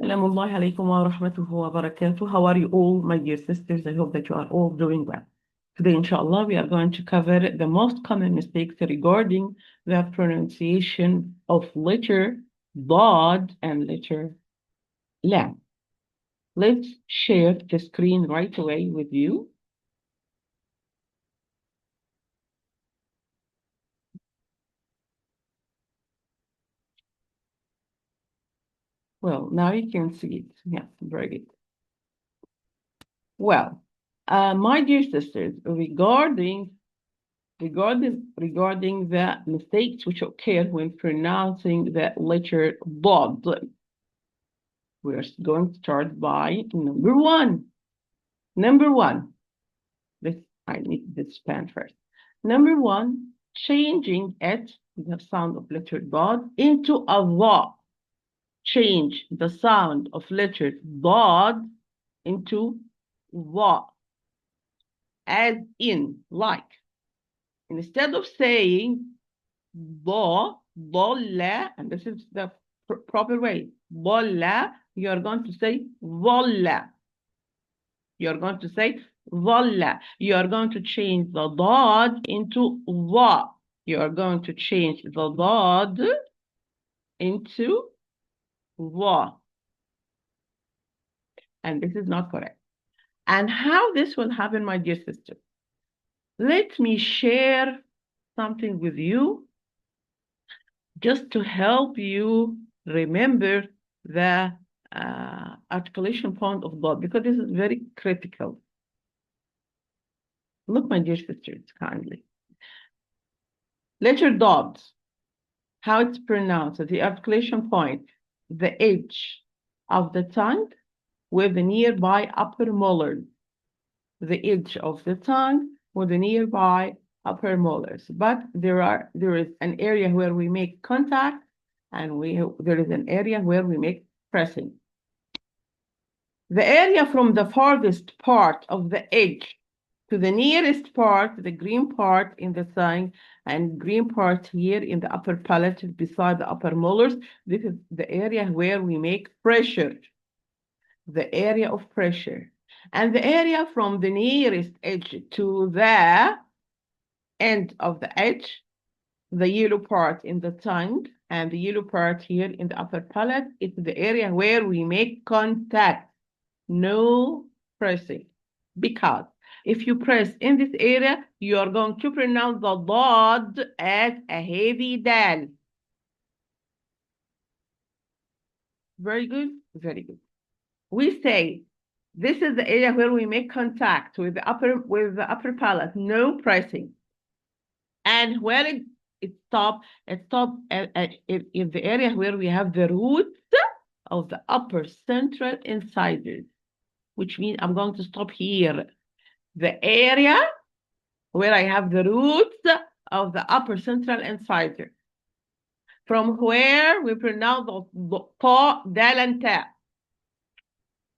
Assalamu alaikum wa rahmatuhu wa barakatuh. How are you all, my dear sisters? I hope that you are all doing well. Today, inshallah, we are going to cover the most common mistakes regarding the pronunciation of letter Dad and letter Lam. Let's share the screen right away with you. Well, now you can see it. Yeah, very good. Well, my dear sisters, regarding the mistakes which occur when pronouncing the letter Bod, we're going to start by number one. Number one. I need this pen first. Number one, changing it, the sound of letter Bod, into a Va. Change the sound of letter Bod into Va. As in, like. Instead of saying bo, bolla, and this is the proper way, bolla, you are going to say volla. You are going to say volla. You are going to change the dad into va. You are going to change the dad into va. And this is not correct. And how this will happen, my dear sister? Let me share something with you just to help you remember the articulation point of dot, because this is very critical. Look, my dear sisters, kindly. Letter dot, how it's pronounced, the articulation point, the edge of the tongue with the nearby upper molars. The edge of the tongue with the nearby upper molars. But there is an area where we make contact, and there is an area where we make pressing. The area from the farthest part of the edge to the nearest part, the green part in the tongue and green part here in the upper palate beside the upper molars, this is the area where we make pressure, the area of pressure. And the area from the nearest edge to the end of the edge, the yellow part in the tongue and the yellow part here in the upper palate, is the area where we make contact. No pressing. Because if you press in this area, you are going to pronounce the dad as a heavy dal. Very good, very good. We say this is the area where we make contact with the upper palate, no pressing. And when it stops in the area where we have the roots of the upper central incisors, which means I'm going to stop here. The area where I have the roots of the upper central incisor, from where we pronounce the ta, dal, and ta.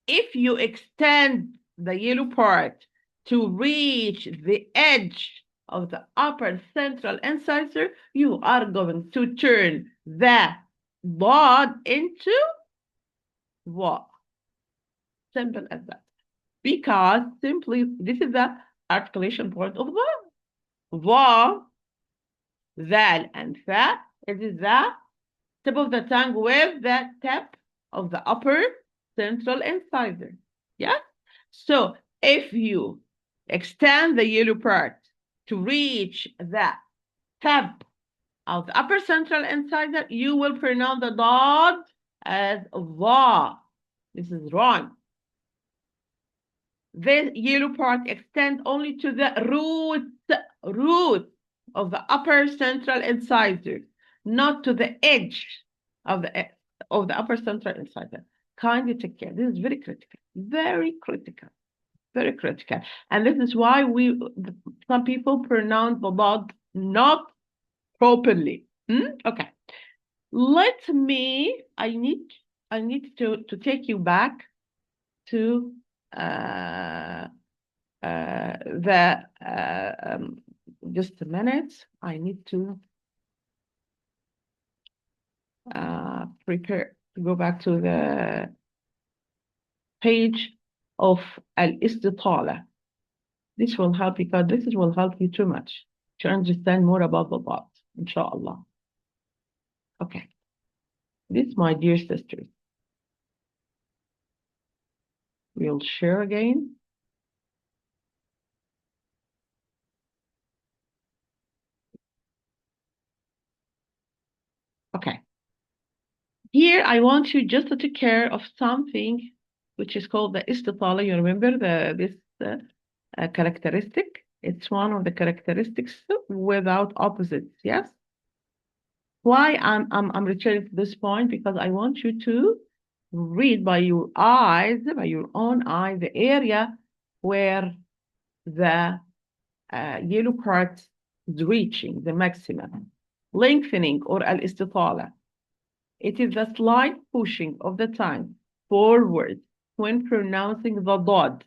If you extend the yellow part to reach the edge of the upper central incisor, you are going to turn the bod into what? Simple as that. Because simply, this is the articulation point of va, zal, and fa. It is the tip of the tongue with the tip of the upper central incisor. Yeah? So if you extend the yellow part to reach the tip of the upper central incisor, you will pronounce the dot as va. This is wrong. This yellow part extends only to the root of the upper central incisor, not to the edge of the upper central incisor. Kindly take care. This is very critical, very critical, very critical. And this is why some people pronounce the dot not properly. Okay. I need to take you back to just a minute. I need to prepare to go back to the page of al-istitala. This will help because this will help you too much to understand more about the bot, inshallah. Okay. This, my dear sisters, we'll share again. Okay. Here, I want you just to take care of something which is called the istitala. You remember this characteristic? It's one of the characteristics without opposites, yes? Why I'm returning to this point? Because I want you to read by your eyes, by your own eyes, the area where the yellow part is reaching the maximum, lengthening or al-istitala. It is the slight pushing of the tongue forward when pronouncing the dot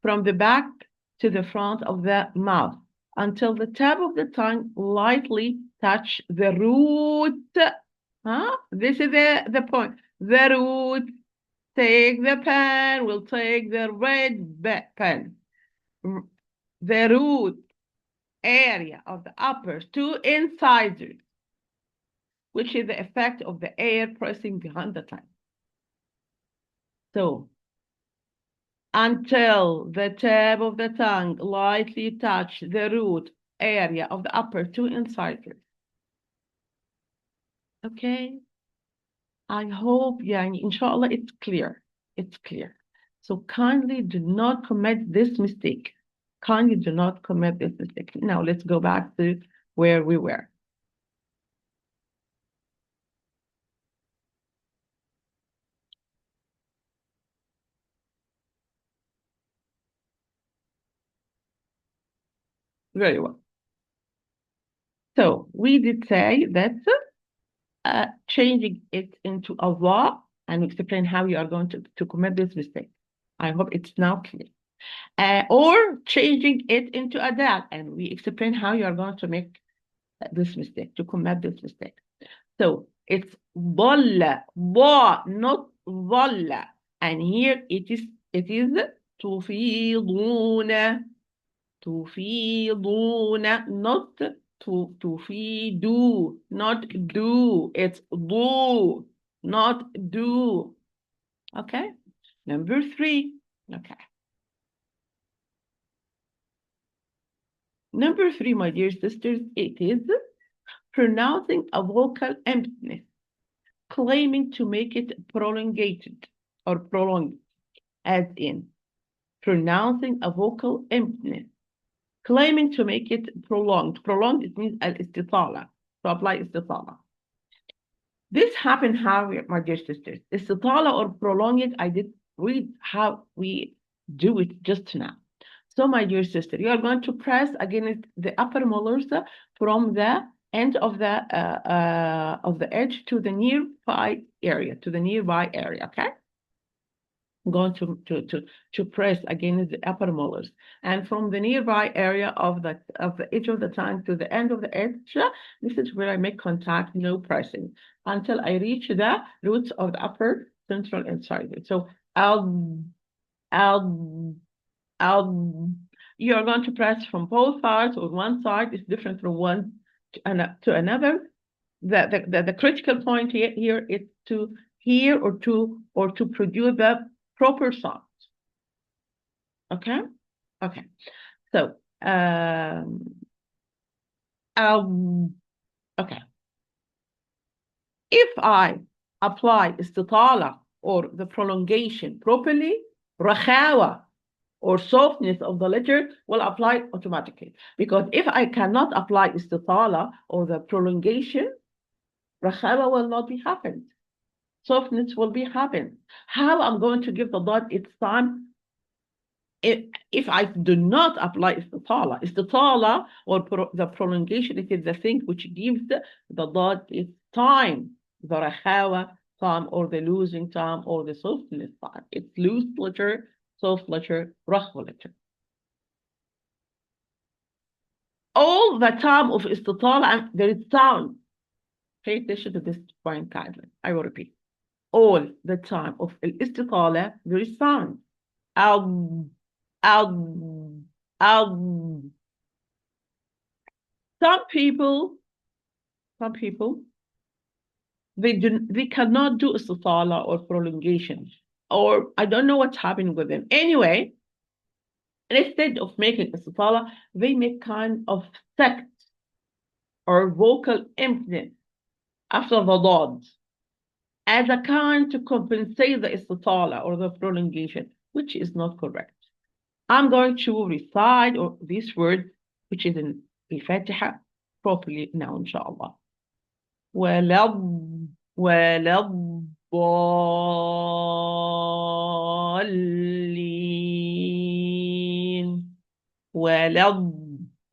from the back to the front of the mouth until the tip of the tongue lightly touch the root. Huh? This is the point. The root. Take the pen. We'll take the red pen. The root area of the upper two incisors, which is the effect of the air pressing behind the tongue. So, until the tip of the tongue lightly touch the root area of the upper two incisors. Okay? I hope, inshallah, it's clear. It's clear. So kindly do not commit this mistake. Kindly do not commit this mistake. Now let's go back to where we were. Very well. So we did say that changing it into a va and explain how you are going to commit this mistake. I hope it's now clear. Or changing it into a dal, and we explain how you are going to make this mistake, to commit this mistake. So it's ضل, ba, not ضل. And here it is تفيضون, تفيضون, not تفيدو, not do. It's do, not do. Okay. Number 3. Okay. Number 3, my dear sisters, it is pronouncing a vocal emptiness, claiming to make it prolongated or prolonged, as in pronouncing a vocal emptiness, claiming to make it prolonged. Prolonged, it means al-istitala, to apply istitala. This happened how, my dear sisters? Istitala or prolonging, I did read how we do it just now. So, my dear sister, you are going to press against the upper molars from the end of the edge to the nearby area, okay? I'm going to press against the upper molars, and from the nearby area of the edge of the tongue to the end of the edge, this is where I make contact, no pressing, until I reach the roots of the upper central incisor. So I'll you are going to press from both sides, or one side is different from one to another. The critical point here is to hear or to produce the proper sound. Okay? Okay. So, okay. If I apply istitala or the prolongation properly, rakhawa or softness of the letter will apply automatically. Because if I cannot apply istitala or the prolongation, rakhawa will not be happened. Softness will be happened. How I'm going to give the dot its time if I do not apply istitala? Istitala or the prolongation, it is the thing which gives the dot its time, the rakhawa time, or the losing time, or the softness time. It's loose letter, soft letter, rakhwa letter. All the time of istitala, and there is sound. Pay attention to this point kindly. I will repeat. all the time of الاستطالة there is sound. أو أو أو some people they cannot do istitala or prolongation, or I don't know what's happening with them. Anyway, instead of making istitala, they make kind of sect or vocal emptiness after the dod as a kind to compensate the istitala or the prolongation, which is not correct. I'm going to recite this word, which is in الفاتحة, properly now, inshallah. ولا الضالين ولا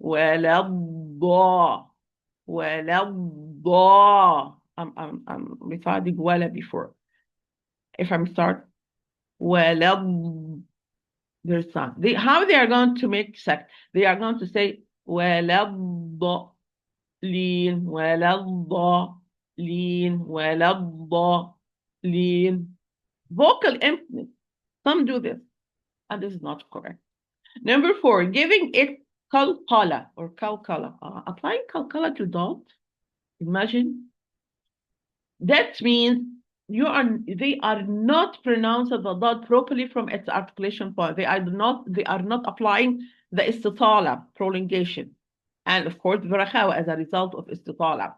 ولا الضا ولا الضا. I'm reciting ولا before. If I'm start ولا, there's some. How they are going to make sect? They are going to say ولا الضالين ولا الضالين ولا الضالين. Vocal emptiness. Some do this, and this is not correct. Number 4, giving it qalqala or qalqala. Applying qalqala to dot. Imagine. That means they are not pronouncing the dot properly from its articulation point. They are not applying the istitala, prolongation, and of course barakhawa as a result of istitala.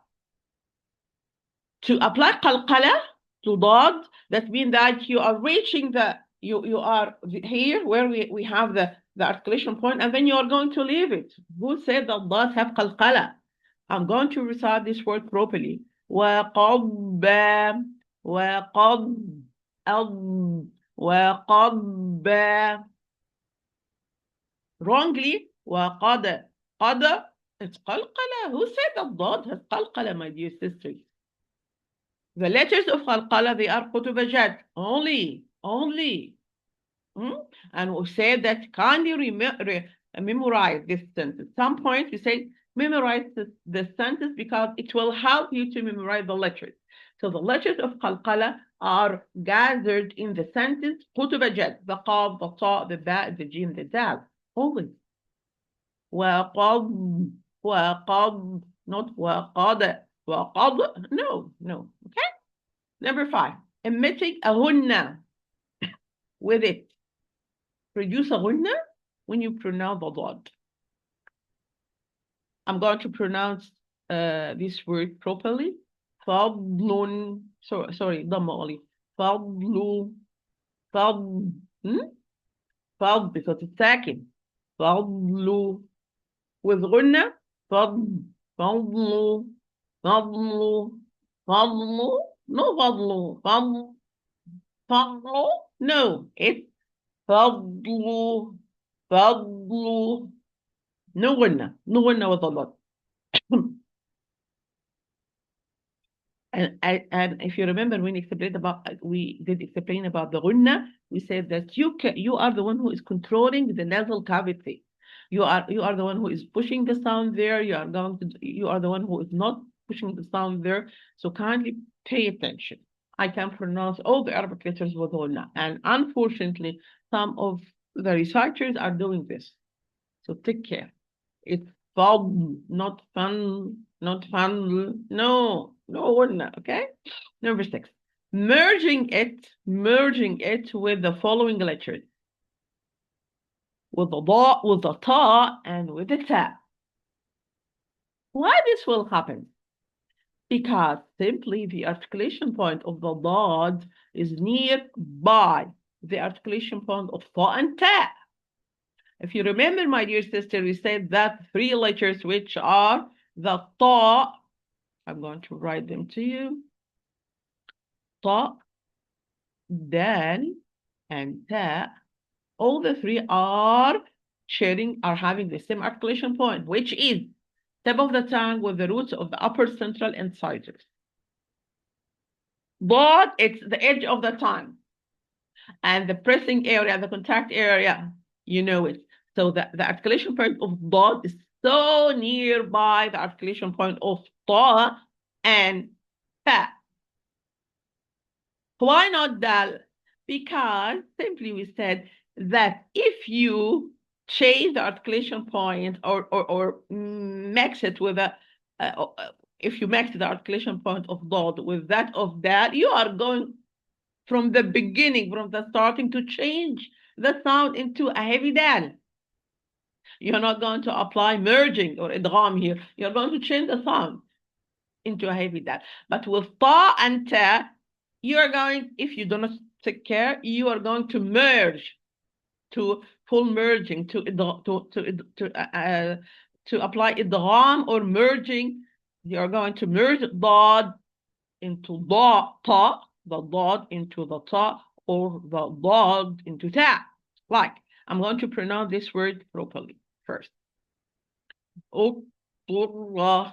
To apply qalqala to dot, that means that you are reaching you are here where we have the articulation point, and then you are going to leave it. Who said that dots have qalqala? I'm going to recite this word properly. وقب وقب وقب wrongly وقد قد. It's qalqala. Who said that dot has qalqala, my dear sisters? The letters of qalqala, they are kutubajat only. And we say that kindly memorize this sentence. At some point we say memorize the sentence because it will help you to memorize the letters. So the letters of qalqala are gathered in the sentence kutubajat, the qaf, the ta, the ba, the jim, the dal. Always. وقض وقض, not وقض وقض. No. Okay. Number 5, emitting a hunna with it. Produce a hunna when you pronounce the dot. I'm going to pronounce this word properly. فضل. Sorry, ضم only. فضل. فضل. فضل because it's second. فضل with غنة. فضل. فضل. فضل. فضل. No فضل. فضل. فضل. No, it's فضل. فضل. No غنة with a lot. And if you remember, when we did explain about the ghunna, we said that you are the one who is controlling the nasal cavity. You are the one who is pushing the sound there. You are the one who is not pushing the sound there. So kindly pay attention. I can pronounce all the Arabic letters with ghunna, and unfortunately, some of the reciters are doing this. So take care. It's fun, not fun, No, okay? Number 6, merging it with the following letters. With the da, with the ta, and with the ta. Why this will happen? Because simply the articulation point of the dad is nearby the articulation point of ta and ta. If you remember, my dear sister, we said that 3 letters which are the ta. I'm going to write them to you. Ta, dal, and ta. All the 3 are having the same articulation point, which is tip of the tongue with the roots of the upper central incisors. But it's the edge of the tongue. And the pressing area, the contact area, you know it. So the articulation point of dot is so nearby the articulation point of ta and ta. Why not dal? Because simply we said that if you change the articulation point or mix it with if you mix the articulation point of dod with that of dal, you are going from the beginning, from the starting to change the sound into a heavy dal. You're not going to apply merging or idgham here. You're going to change the sound into a heavy dal. But with ta and ta, you are going, if you do not take care, you are going to merge to full merging to apply idgham or merging. You are going to merge dad into ta, the dad into the ta, or the dad into ta. Like, I'm going to pronounce this word properly first. اضطر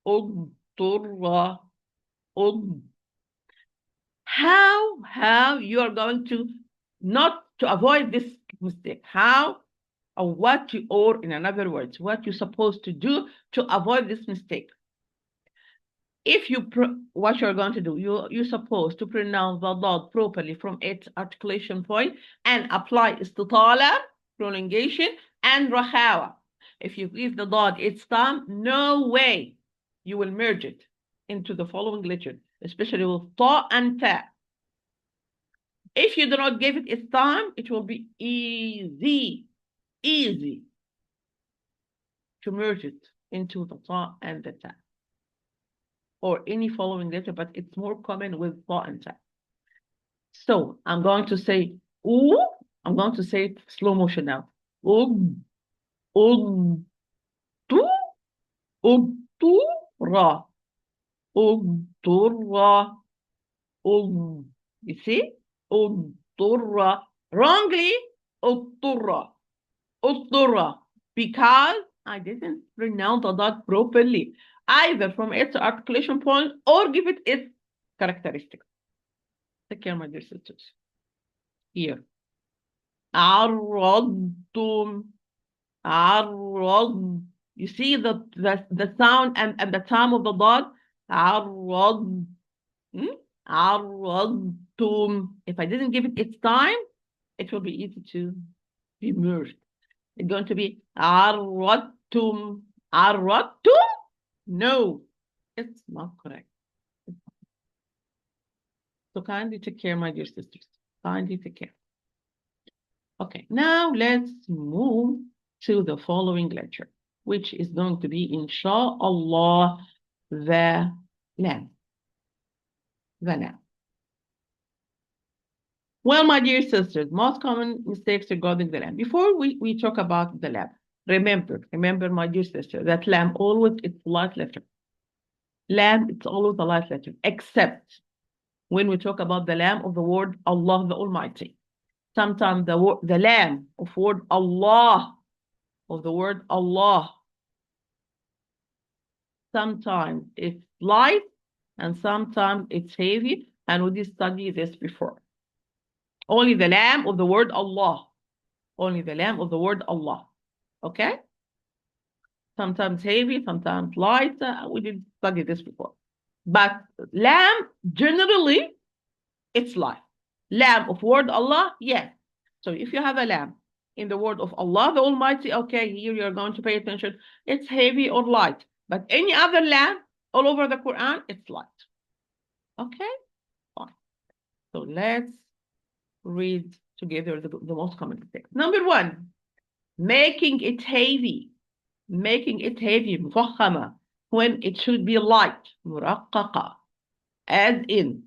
اضطر اض. How you are going to not to avoid this mistake? How or what you, or in other words, what you're supposed to do to avoid this mistake? If you what you're going to do, you're supposed to pronounce the dot properly from its articulation point and apply istitala, prolongation, and rahawa. If you give the dot its time, no way you will merge it into the following letter, especially with ta and ta. If you do not give it its time, it will be easy to merge it into the ta and the ta, or any following letter, but it's more common with ta and ta. So I'm going to say ooh. I'm going to say it slow motion now. Ooh, ooh, tu, ooh, ra, ooh, ra, ooh. You see? Ooh, ra. Wrongly, ooh, because I didn't pronounce the dot properly, either from its articulation point or give it its characteristics. Take care, my dear sisters. Here. عرضتم عرض. You see the sound and the time of the dot. عرض. عرضتم. If I didn't give it its time, it will be easy to be merged. It's going to be عرضتم. عرضتم? No, it's not correct. So kindly take care, my dear sisters. Kindly take care. Okay, now let's move to the following lecture, which is going to be, inshallah, the lamb. The lamb. Well, my dear sisters, most common mistakes regarding the lamb. Before we talk about the lamb, remember, my dear sister, that lamb always it's light letter. Lamb, it's always a light letter, except when we talk about the lamb of the word Allah the Almighty. Sometimes the lamb of word Allah, of the word Allah, sometimes it's light and sometimes it's heavy, and we did study this before. Only the lamb of the word Allah. Only the lamb of the word Allah. Okay? Sometimes heavy, sometimes light. We did study this before. But lamb, generally, it's light. Lamb of word Allah, yes. So if you have a lamb in the word of Allah the Almighty, okay, here you're going to pay attention. It's heavy or light. But any other lamb all over the Quran, it's light. Okay? Fine. So let's read together the most common mistakes. Number one, making it heavy. Making it heavy, مفخمة, when it should be light, مرققة. As in,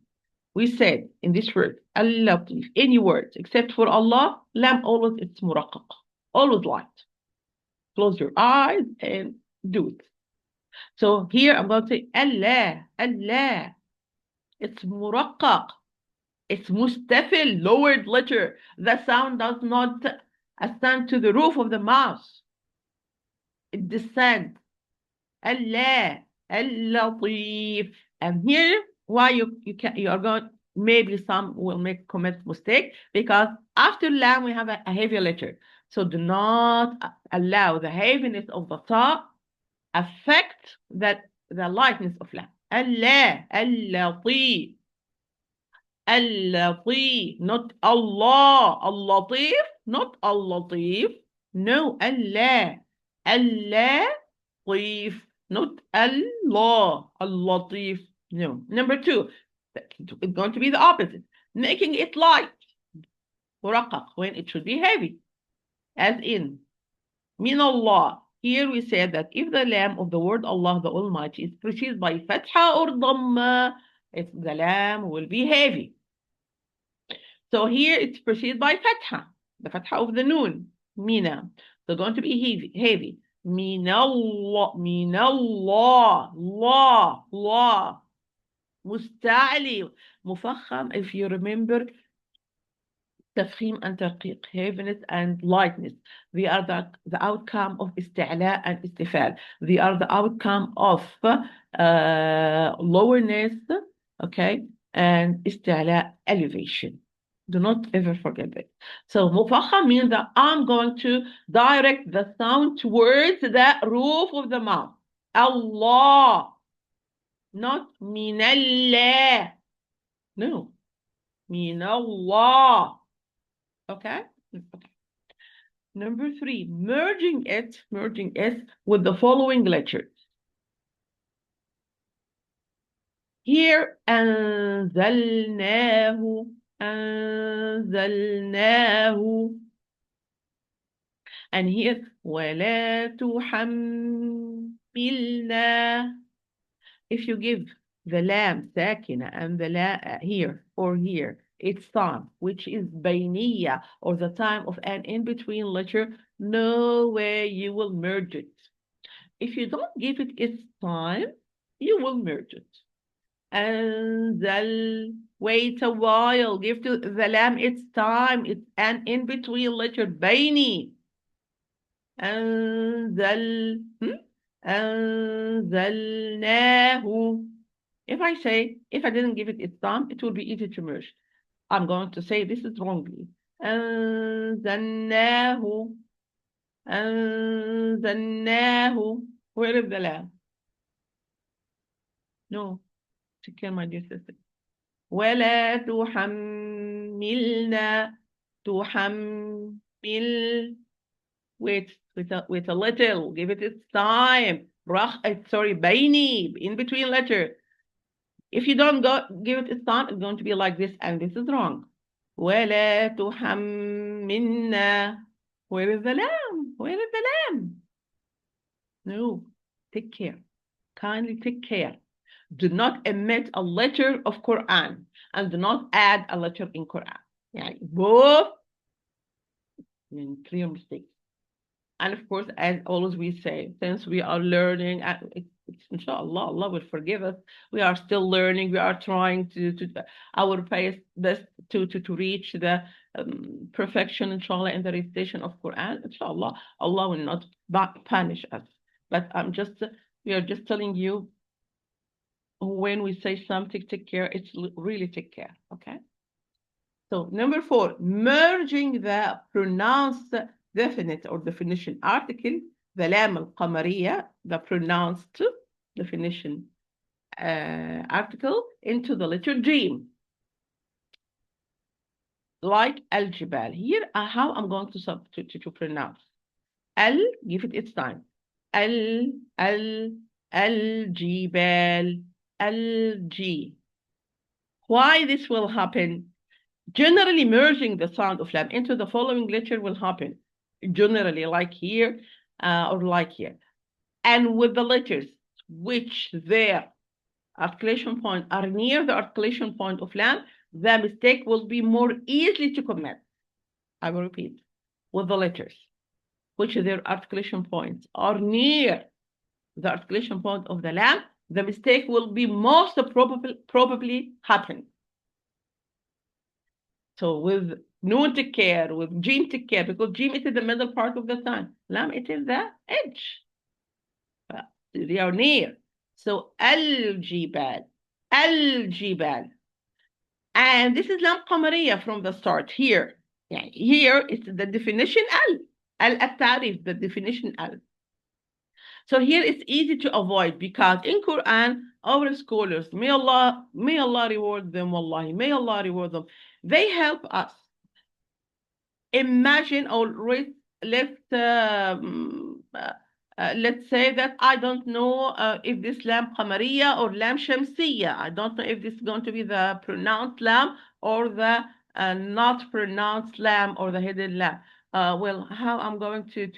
we said in this word, al-latif, any words except for Allah, lam always it's muraqqaq, always light. Close your eyes and do it. So here I'm going to say Allah, Allah. It's muraqqaq. It's mustafil, lowered letter. The sound does not ascend to the roof of the mouth. It descends. Allah, al-latif. And here, why you are going, maybe some will commit mistake, because after lam we have a heavy letter. So do not allow the heaviness of the ta affect the lightness of lam. Allah, al-latif. اللطيف, not Allah. اللطيف, not اللطيف. No, Allah. اللطيف, not Allah. اللطيف. No. Number two, it's going to be the opposite. Making it light. مرقق, when it should be heavy. As in, min Allah. Here we said that if the lam of the word Allah, the Almighty, is preceded by fatha or dhamma, the lam will be heavy. So here it's preceded by fatha, the fatha of the noon, mina. So going to be heavy. Min Allah, Allah, Allah. مستعلي, مفخم, if you remember, تفخيم and ترقيق, heaviness and lightness. They are the outcome of استعلاء and استفال. They are the outcome of lowerness, okay, and استعلاء, elevation. Do not ever forget that. So مفخم means that I'm going to direct the sound towards the roof of the mouth. Allah, not من الله. No, من الله. Okay? Okay. Number three, merging it with the following letters. Here, أنزلناه, أنزلناه. And here, ولا تحملنا. If you give the lam sakina and the la here or here, its time, which is bayniya, or the time of an in-between letter, no way you will merge it. If you don't give it its time, you will merge it. Anzal, wait a while, give to the lam its time, it's an in-between letter, bayni. أنزل أنزلناه. If I didn't give it its time, it would be easy to merge. I'm going to say this is wrongly. أنزلناه أنزلناه. Where is the lamb? No, take care, my dear sister. ولا تحملنا تحمل. Wait, with a little, give it its time. Sorry, bayni, in between letter. If you don't give it its time, it's going to be like this, and this is wrong. ولا تحملنا. Where is the lamb? Where is the lamb? No, take care. Kindly take care. Do not omit a letter of Quran, and do not add a letter in Quran. Yeah, both clear mistakes. And of course, as always we say, since we are learning, inshallah, Allah will forgive us. We are still learning. We are trying to our best to reach the perfection, inshallah, in the recitation of Quran. Inshallah, Allah will not punish us. But we are just telling you, when we say something, take care, it's really take care, okay? So number four, merging the pronounced definite or definition article, the lam al-qamariya, the pronounced definition article, into the letter Jim. Like al-jibal. Here, how I'm going to pronounce. Al, give it its time. Al-jibal, al-ji. Why this will happen? Generally, merging the sound of lam into the following letter will happen. Generally, like here or like here. And with the letters which their articulation point are near the articulation point of lam, the mistake will be more easily to commit. I will repeat. With the letters which their articulation points are near the articulation point of the lam, the mistake will be most probably happen. So with noon take care, with jim take care, because jim is in the middle part of the tongue. Lam, it is the edge. They are near. So al-jibal, al-jibal. And this is lam qamariya from the start here. Yeah, here it's the definition al-tarif, the definition al. So here it's easy to avoid because in Quran, our scholars, may Allah reward them, wallahi, may Allah reward them. They help us imagine or let's say that I don't know if this lamb qamariya or lamb shamsiya. I don't know if this is going to be the pronounced lamb or the not pronounced lamb or the hidden lamb. Well, how I'm going to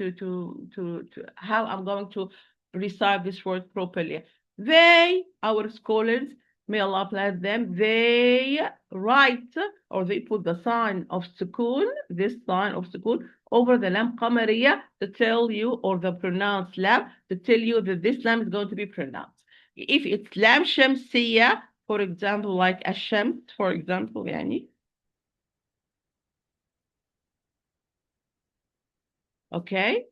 how I'm going to recite this word properly. They, our scholars, may Allah bless them, they write or they put the sign of sukoon, this sign of sukoon, over the lamb qamariya to tell you, or the pronounced lamb, to tell you that this lamb is going to be pronounced. If it's lamb shamsiya, for example, like asham, for example, yani, okay,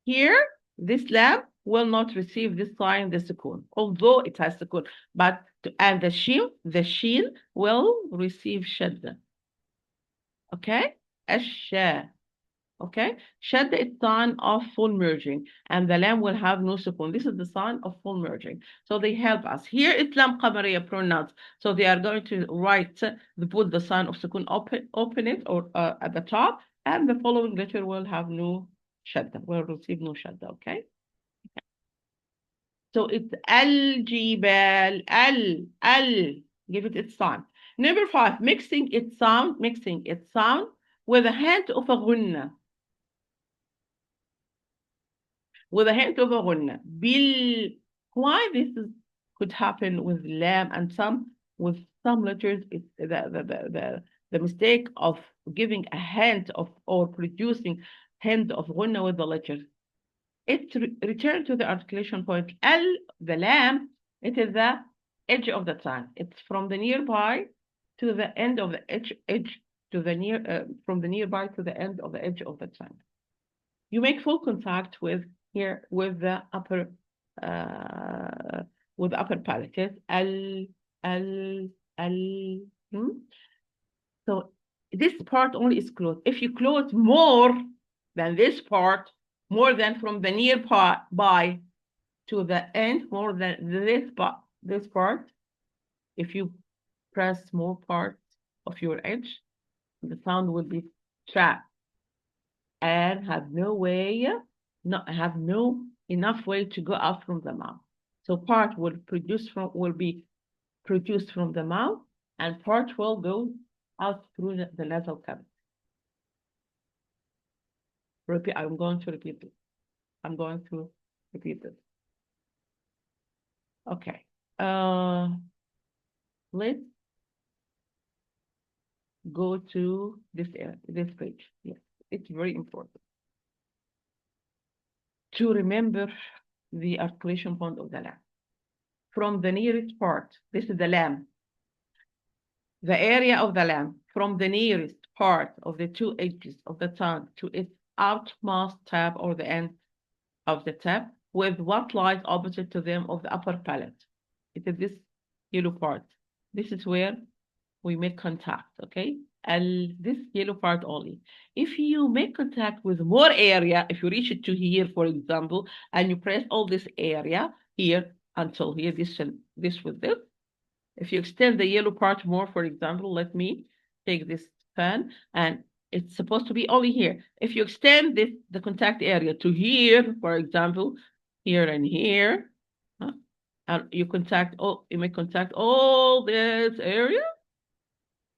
here, this lamb will not receive this sign, the sukoon, although it has sukoon, but and the sheen will receive shadda. Okay, asha. Okay, shadda is sign of full merging, and the lamb will have no sukoon. This is the sign of full merging. So they help us. Here it's lam qamariya pronouns. So they are going to write, put the sign of sukoon, open it or at the top, and the following letter will have no shadda, will receive no shadda. Okay. So it's al-jibal, give it its sound. Number five, mixing its sound with a hint of a gunna, with a hint of a gunna. Why this could happen with lam and with some letters, it's the mistake of giving a hint of or producing hint of gunna with the letters. It returns to the articulation point. The lamb, it is the edge of the tongue. It's from the nearby to the end of the edge to the from the nearby to the end of the edge of the tongue. You make full contact with here uh, with the upper palate. Yes? Al, al. Hmm? So this part only is closed. If you close more than this part, more than from the nearby to the end, more than this part, if you press more part of your edge, the sound will be trapped and have no way, not have no enough way to go out from the mouth. So part will be produced from the mouth, and part will go out through the nasal cavity. Repeat. I'm going to repeat it. I'm going to repeat it. Okay. Let's go to this page. Yes, it's very important to remember the articulation point of the lamb. From the nearest part, this is the lamb, the area of the lamb, from the nearest part of the two edges of the tongue to its outmost tip or the end of the tip, with what lies opposite to them of the upper palate. It is this yellow part. This is where we make contact, okay? And this yellow part only. If you make contact with more area, if you reach it to here, for example, and you press all this area here until here, this with this. If you extend the yellow part more, for example, let me take this pen and it's supposed to be only here. If you extend the contact area to here, for example, here and here, and you make contact all this area,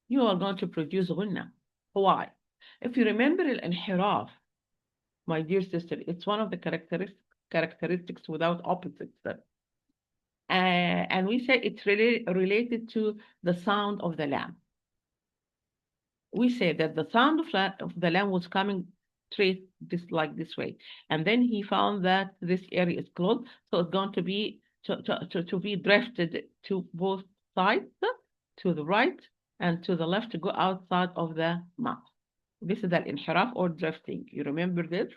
you are going to produce ghunna. Why? If you remember al-inhiraf, my dear sister, it's one of the characteristics without opposites. And we say it's related to the sound of the lamb. We say that the sound of the lamb was coming straight like this way, and then he found that this area is closed, so it's going to be to be drifted to both sides, to the right and to the left, to go outside of the mouth. This is the inhiraf or drifting. You remember this?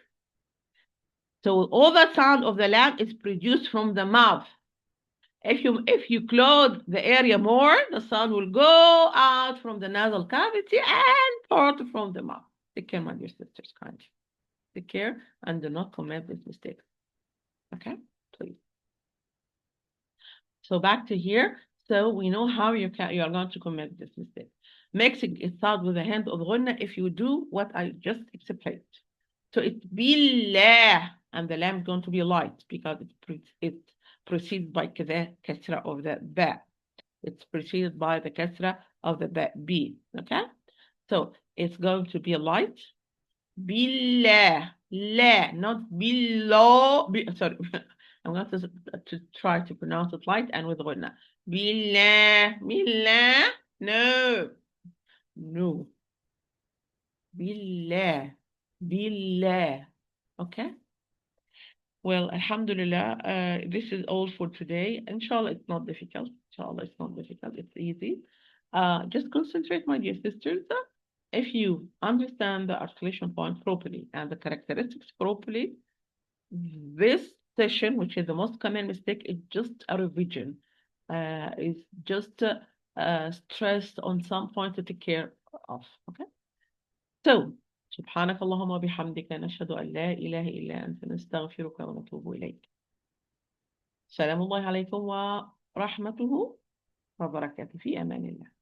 So all the sound of the lamb is produced from the mouth. If you close the area more, the sound will go out from the nasal cavity and part from the mouth. Take care, my dear sisters, kindly. Take care and do not commit this mistake. Okay? please. So back to here. So we know how you are going to commit this mistake. Mixing it start with the hand of غنة if you do what I just explained. So it's billah, and the lamb is going to be light because it proceeds by كذا كسرة of the ba. It's preceded by the kasra of the b. Okay? So it's going to be light. Billah. La, not below. Sorry. I'm going to try to pronounce it light and with ghunna. Billah. Billah. No. No. Billah. Billah. Okay? Well, alhamdulillah, this is all for today. Inshallah, it's not difficult. Inshallah, it's not difficult. It's easy. Just concentrate, my dear sisters. If you understand the articulation point properly and the characteristics properly, this session, which is the most common mistake, is just a revision. Is just stressed on some point to take care of. Okay. So, سبحانك اللهم وبحمدك نشهد أن لا إله إلا أنت نستغفرك ونتوب إليك. سلام الله عليكم ورحمته وبركاته في أمان الله.